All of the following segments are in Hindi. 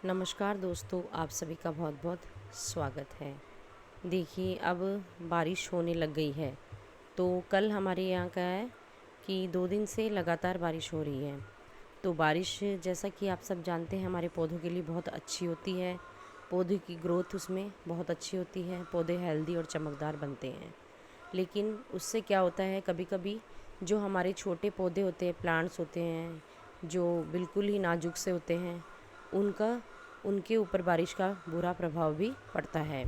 नमस्कार दोस्तों, आप सभी का बहुत बहुत स्वागत है। देखिए, अब बारिश होने लग गई है। तो कल हमारे यहाँ का है कि 2 दिन से लगातार बारिश हो रही है। तो बारिश, जैसा कि आप सब जानते हैं, हमारे पौधों के लिए बहुत अच्छी होती है। पौधे की ग्रोथ उसमें बहुत अच्छी होती है, पौधे हेल्दी और चमकदार बनते हैं। लेकिन उससे क्या होता है, कभी कभी जो हमारे छोटे पौधे होते हैं, प्लांट्स होते हैं, जो बिल्कुल ही नाजुक से होते हैं, उनका उनके ऊपर बारिश का बुरा प्रभाव भी पड़ता है।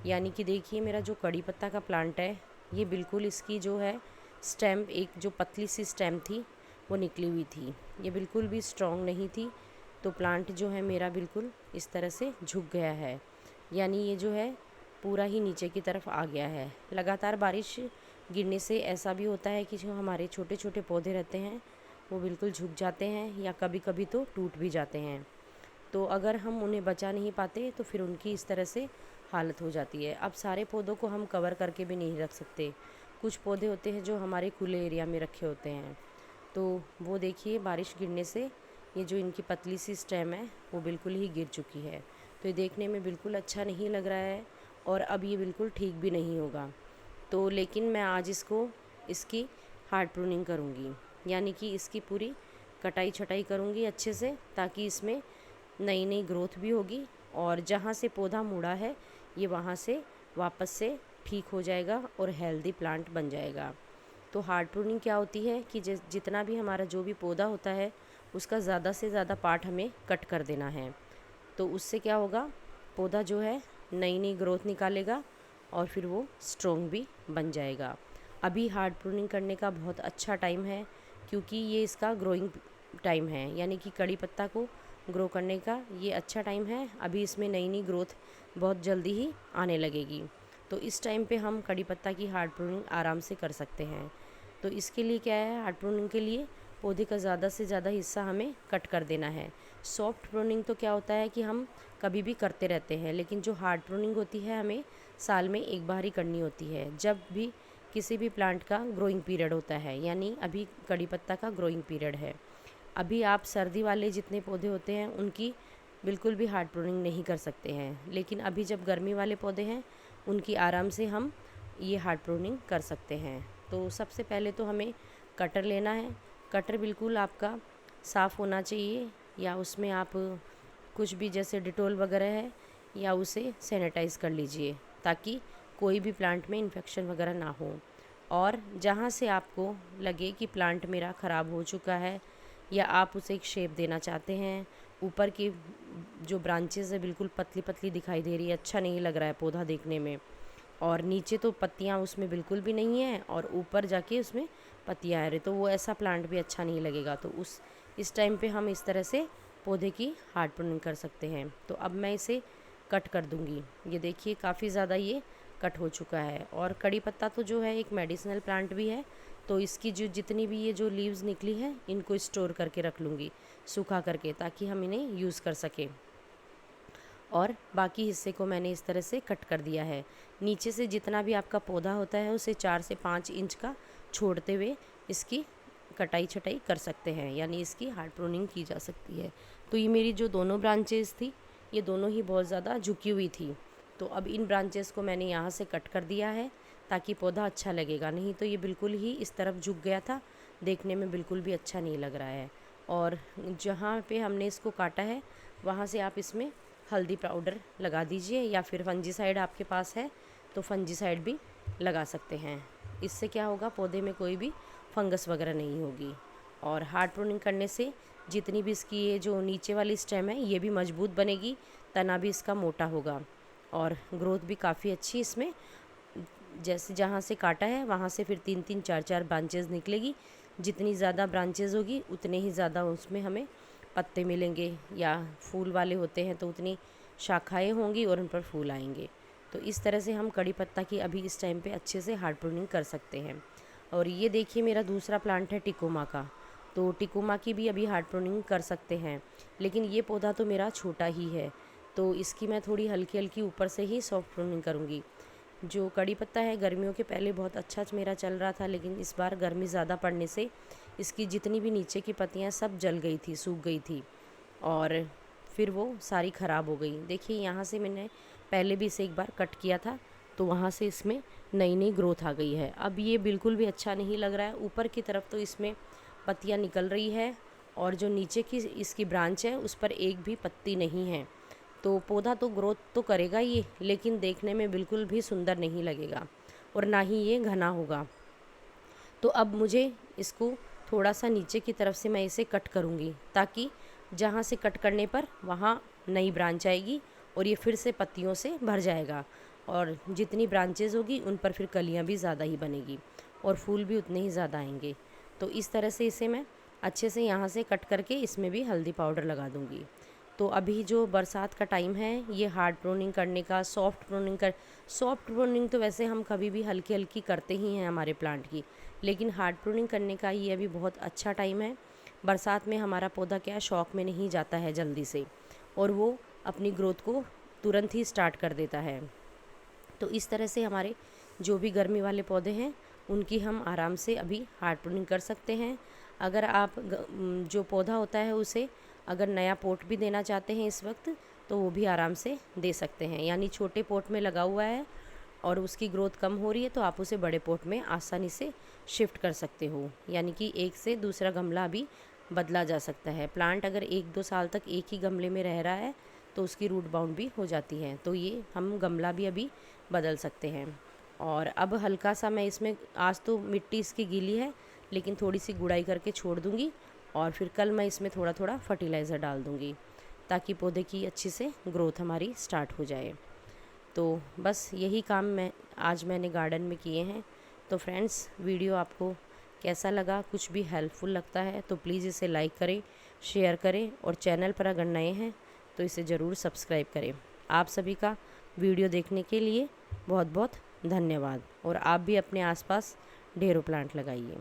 यानी कि देखिए, मेरा जो कड़ी पत्ता का प्लांट है, ये बिल्कुल इसकी जो है स्टेम, एक जो पतली सी स्टेम थी वो निकली हुई थी। ये बिल्कुल भी स्ट्रॉन्ग नहीं थी। तो प्लांट जो है मेरा बिल्कुल इस तरह से झुक गया है। यानी ये जो है पूरा ही नीचे की तरफ आ गया है। लगातार बारिश गिरने से ऐसा भी होता है कि जो हमारे छोटे छोटे पौधे रहते हैं वो बिल्कुल झुक जाते हैं या कभी कभी तो टूट भी जाते हैं। तो अगर हम उन्हें बचा नहीं पाते तो फिर उनकी इस तरह से हालत हो जाती है। अब सारे पौधों को हम कवर करके भी नहीं रख सकते। कुछ पौधे होते हैं जो हमारे खुले एरिया में रखे होते हैं। तो वो देखिए, बारिश गिरने से ये जो इनकी पतली सी स्टेम है वो बिल्कुल ही गिर चुकी है। तो ये देखने में बिल्कुल अच्छा नहीं लग रहा है और अब ये बिल्कुल ठीक भी नहीं होगा। तो लेकिन मैं आज इसकी हार्ड प्रूनिंग करूँगी, यानी कि इसकी पूरी कटाई छटाई करूँगी अच्छे से, ताकि इसमें नई नई ग्रोथ भी होगी और जहाँ से पौधा मुड़ा है ये वहाँ से वापस से ठीक हो जाएगा और हेल्दी प्लांट बन जाएगा। तो हार्ड प्रूनिंग क्या होती है कि जितना भी हमारा जो भी पौधा होता है उसका ज़्यादा से ज़्यादा पार्ट हमें कट कर देना है। तो उससे क्या होगा, पौधा जो है नई नई ग्रोथ निकालेगा और फिर वो स्ट्रॉन्ग भी बन जाएगा। अभी हार्ड प्रूनिंग करने का बहुत अच्छा टाइम है, क्योंकि ये इसका ग्रोइंग टाइम है, यानी कि कड़ी पत्ता को ग्रो करने का ये अच्छा टाइम है। अभी इसमें नई नई ग्रोथ बहुत जल्दी ही आने लगेगी। तो इस टाइम पे हम कड़ी पत्ता की हार्ड प्रूनिंग आराम से कर सकते हैं। तो इसके लिए क्या है, हार्ड प्रूनिंग के लिए पौधे का ज़्यादा से ज़्यादा हिस्सा हमें कट कर देना है। सॉफ्ट प्रूनिंग तो क्या होता है कि हम कभी भी करते रहते हैं, लेकिन जो हार्ड प्रूनिंग होती है हमें साल में एक बार ही करनी होती है, जब भी किसी भी प्लांट का ग्रोइंग पीरियड होता है। यानी अभी कड़ी पत्ता का ग्रोइंग पीरियड है। अभी आप सर्दी वाले जितने पौधे होते हैं उनकी बिल्कुल भी हार्ड प्रूनिंग नहीं कर सकते हैं, लेकिन अभी जब गर्मी वाले पौधे हैं उनकी आराम से हम ये हार्ड प्रूनिंग कर सकते हैं। तो सबसे पहले तो हमें कटर लेना है। कटर बिल्कुल आपका साफ़ होना चाहिए, या उसमें आप कुछ भी जैसे डिटॉल वगैरह है या उसे सैनिटाइज़ कर लीजिए, ताकि कोई भी प्लांट में इन्फेक्शन वगैरह ना हो। और जहाँ से आपको लगे कि प्लांट मेरा ख़राब हो चुका है या आप उसे एक शेप देना चाहते हैं, ऊपर की जो ब्रांचेज़ है बिल्कुल पतली पतली दिखाई दे रही है, अच्छा नहीं लग रहा है पौधा देखने में, और नीचे तो पत्तियाँ उसमें बिल्कुल भी नहीं है और ऊपर जाके उसमें पत्तियाँ आ रही, तो वो ऐसा प्लांट भी अच्छा नहीं लगेगा। तो इस टाइम पे हम इस तरह से पौधे की हार्ड प्रूनिंग कर सकते हैं। तो अब मैं इसे कट कर दूँगी। ये देखिए, काफ़ी ज़्यादा ये कट हो चुका है। और कड़ी पत्ता तो जो है एक मेडिसिनल प्लांट भी है, तो इसकी जो जितनी भी ये जो लीव्स निकली हैं इनको स्टोर करके रख लूँगी सूखा करके, ताकि हम इन्हें यूज़ कर सकें। और बाकी हिस्से को मैंने इस तरह से कट कर दिया है। नीचे से जितना भी आपका पौधा होता है उसे 4 से 5 इंच का छोड़ते हुए इसकी कटाई छटाई कर सकते हैं, यानी इसकी हार्ड प्रूनिंग की जा सकती है। तो ये मेरी जो दोनों ब्रांचेस थी ये दोनों ही बहुत ज़्यादा झुकी हुई थी। तो अब इन ब्रांचेस को मैंने यहाँ से कट कर दिया है, ताकि पौधा अच्छा लगेगा। नहीं तो ये बिल्कुल ही इस तरफ झुक गया था, देखने में बिल्कुल भी अच्छा नहीं लग रहा है। और जहाँ पे हमने इसको काटा है वहाँ से आप इसमें हल्दी पाउडर लगा दीजिए, या फिर फंजीसाइड आपके पास है तो फंजीसाइड भी लगा सकते हैं। इससे क्या होगा, पौधे में कोई भी फंगस वगैरह नहीं होगी। और हार्ड प्रूनिंग करने से जितनी भी इसकी ये जो नीचे वाली स्टेम है ये भी मजबूत बनेगी, तना भी इसका मोटा होगा और ग्रोथ भी काफ़ी अच्छी इसमें। जैसे जहाँ से काटा है वहाँ से फिर 3-3 4-4 ब्रांचेज़ निकलेगी। जितनी ज़्यादा ब्रांचेज़ होगी उतने ही ज़्यादा उसमें हमें पत्ते मिलेंगे, या फूल वाले होते हैं तो उतनी शाखाएं होंगी और उन पर फूल आएंगे। तो इस तरह से हम कड़ी पत्ता की अभी इस टाइम पे अच्छे से हार्ड प्रूनिंग कर सकते हैं। और ये देखिए, मेरा दूसरा प्लांट है टिकोमा का। तो टिकोमा की भी अभी हार्ड प्रूनिंग कर सकते हैं, लेकिन ये पौधा तो मेरा छोटा ही है, तो इसकी मैं थोड़ी हल्की हल्की ऊपर से ही सॉफ्ट प्रूनिंग करूँगी। जो कड़ी पत्ता है गर्मियों के पहले बहुत अच्छा मेरा चल रहा था, लेकिन इस बार गर्मी ज़्यादा पड़ने से इसकी जितनी भी नीचे की पत्तियाँ सब जल गई थी, सूख गई थी। और फिर वो सारी ख़राब हो गई। देखिए यहाँ से मैंने पहले भी इसे एक बार कट किया था, तो वहाँ से इसमें नई नई ग्रोथ आ गई है। अब ये बिल्कुल भी अच्छा नहीं लग रहा है। ऊपर की तरफ तो इसमें पत्तियाँ निकल रही है और जो नीचे की इसकी ब्रांच है उस पर एक भी पत्ती नहीं है। तो पौधा तो ग्रोथ तो करेगा ये, लेकिन देखने में बिल्कुल भी सुंदर नहीं लगेगा और ना ही ये घना होगा। तो अब मुझे इसको थोड़ा सा नीचे की तरफ से मैं इसे कट करूँगी, ताकि जहाँ से कट करने पर वहाँ नई ब्रांच आएगी और ये फिर से पत्तियों से भर जाएगा, और जितनी ब्रांचेज़ होगी उन पर फिर कलियाँ भी ज़्यादा ही बनेगी और फूल भी उतने ही ज़्यादा आएंगे। तो इस तरह से इसे मैं अच्छे से यहाँ से कट करके इसमें भी हल्दी पाउडर लगा दूँगी। तो अभी जो बरसात का टाइम है, ये हार्ड प्रूनिंग करने का, सॉफ्ट प्रूनिंग तो वैसे हम कभी भी हल्की हल्की करते ही हैं हमारे प्लांट की, लेकिन हार्ड प्रूनिंग करने का ये अभी बहुत अच्छा टाइम है। बरसात में हमारा पौधा क्या शौक में नहीं जाता है जल्दी से, और वो अपनी ग्रोथ को तुरंत ही स्टार्ट कर देता है। तो इस तरह से हमारे जो भी गर्मी वाले पौधे हैं उनकी हम आराम से अभी हार्ड प्रूनिंग कर सकते हैं। अगर आप जो पौधा होता है उसे अगर नया पोट भी देना चाहते हैं इस वक्त, तो वो भी आराम से दे सकते हैं। यानी छोटे पोट में लगा हुआ है और उसकी ग्रोथ कम हो रही है, तो आप उसे बड़े पोट में आसानी से शिफ्ट कर सकते हो। यानी कि एक से दूसरा गमला भी बदला जा सकता है। प्लांट अगर 1-2 साल तक एक ही गमले में रह रहा है तो उसकी रूट बाउंड भी हो जाती है, तो ये हम गमला भी अभी बदल सकते हैं। और अब हल्का सा मैं इसमें, आज तो मिट्टी इसकी गीली है लेकिन थोड़ी सी गुड़ाई करके छोड़ दूँगी, और फिर कल मैं इसमें थोड़ा थोड़ा फर्टिलाइज़र डाल दूँगी, ताकि पौधे की अच्छी से ग्रोथ हमारी स्टार्ट हो जाए। तो बस यही काम मैंने गार्डन में किए हैं। तो फ्रेंड्स, वीडियो आपको कैसा लगा, कुछ भी हेल्पफुल लगता है तो प्लीज़ इसे लाइक करें, शेयर करें, और चैनल पर अगर नए हैं तो इसे ज़रूर सब्सक्राइब करें। आप सभी का वीडियो देखने के लिए बहुत बहुत धन्यवाद, और आप भी अपने आसपास ढेरों प्लांट लगाइए।